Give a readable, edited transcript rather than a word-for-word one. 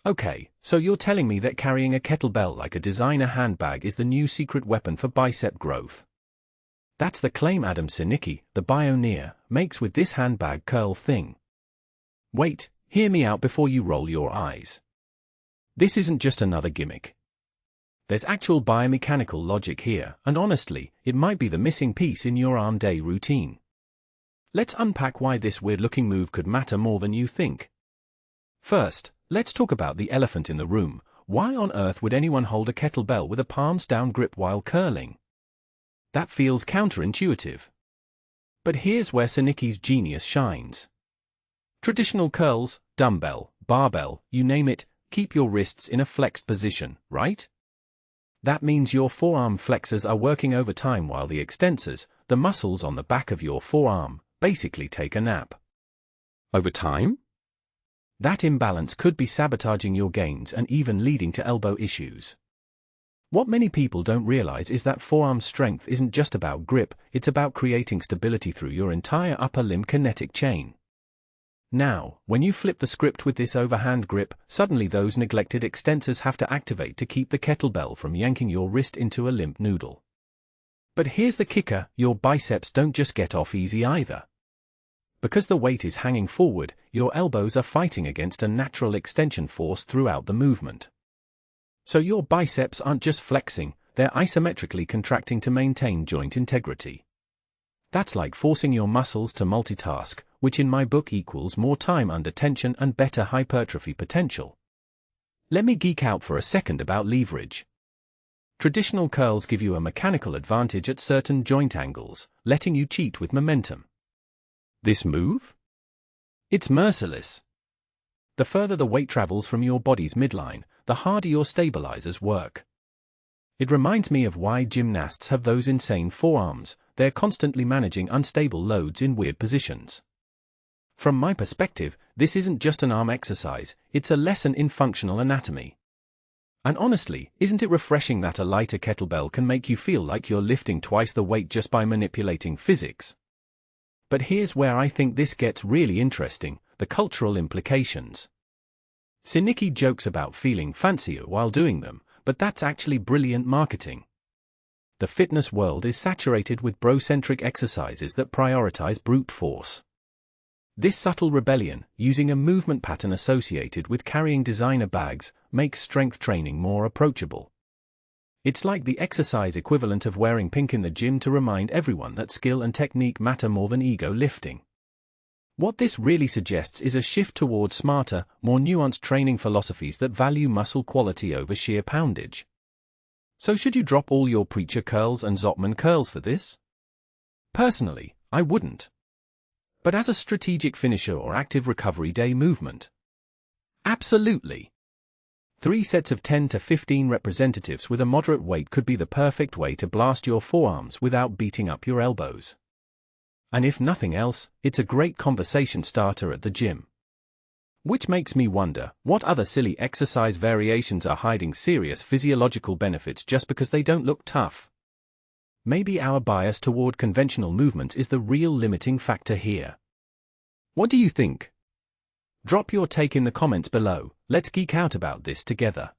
Okay, so you're telling me that carrying a kettlebell like a designer handbag is the new secret weapon for bicep growth. That's the claim Adam Sinicki, the pioneer, makes with this handbag curl thing. Wait, hear me out before you roll your eyes. This isn't just another gimmick. There's actual biomechanical logic here, and honestly, it might be the missing piece in your arm day routine. Let's unpack why this weird-looking move could matter more than you think. First, let's talk about the elephant in the room. Why on earth would anyone hold a kettlebell with a palms-down grip while curling? That feels counterintuitive. But here's where Sinicki's genius shines. Traditional curls, dumbbell, barbell, you name it, keep your wrists in a flexed position, right? That means your forearm flexors are working overtime while the extensors, the muscles on the back of your forearm, basically take a nap. Overtime? That imbalance could be sabotaging your gains and even leading to elbow issues. What many people don't realize is that forearm strength isn't just about grip, it's about creating stability through your entire upper limb kinetic chain. Now, when you flip the script with this overhand grip, suddenly those neglected extensors have to activate to keep the kettlebell from yanking your wrist into a limp noodle. But here's the kicker, your biceps don't just get off easy either. Because the weight is hanging forward, your elbows are fighting against a natural extension force throughout the movement. So your biceps aren't just flexing, they're isometrically contracting to maintain joint integrity. That's like forcing your muscles to multitask, which in my book equals more time under tension and better hypertrophy potential. Let me geek out for a second about leverage. Traditional curls give you a mechanical advantage at certain joint angles, letting you cheat with momentum. This move? It's merciless. The further the weight travels from your body's midline, the harder your stabilizers work. It reminds me of why gymnasts have those insane forearms, they're constantly managing unstable loads in weird positions. From my perspective, this isn't just an arm exercise, it's a lesson in functional anatomy. And honestly, isn't it refreshing that a lighter kettlebell can make you feel like you're lifting twice the weight just by manipulating physics? But here's where I think this gets really interesting, the cultural implications. Sinicki jokes about feeling fancier while doing them, but that's actually brilliant marketing. The fitness world is saturated with bro-centric exercises that prioritize brute force. This subtle rebellion, using a movement pattern associated with carrying designer bags, makes strength training more approachable. It's like the exercise equivalent of wearing pink in the gym to remind everyone that skill and technique matter more than ego lifting. What this really suggests is a shift towards smarter, more nuanced training philosophies that value muscle quality over sheer poundage. So should you drop all your preacher curls and Zotman curls for this? Personally, I wouldn't. But as a strategic finisher or active recovery day movement? Absolutely. 3 sets of 10 to 15 representatives with a moderate weight could be the perfect way to blast your forearms without beating up your elbows. And if nothing else, it's a great conversation starter at the gym. Which makes me wonder, what other silly exercise variations are hiding serious physiological benefits just because they don't look tough? Maybe our bias toward conventional movements is the real limiting factor here. What do you think? Drop your take in the comments below, let's geek out about this together.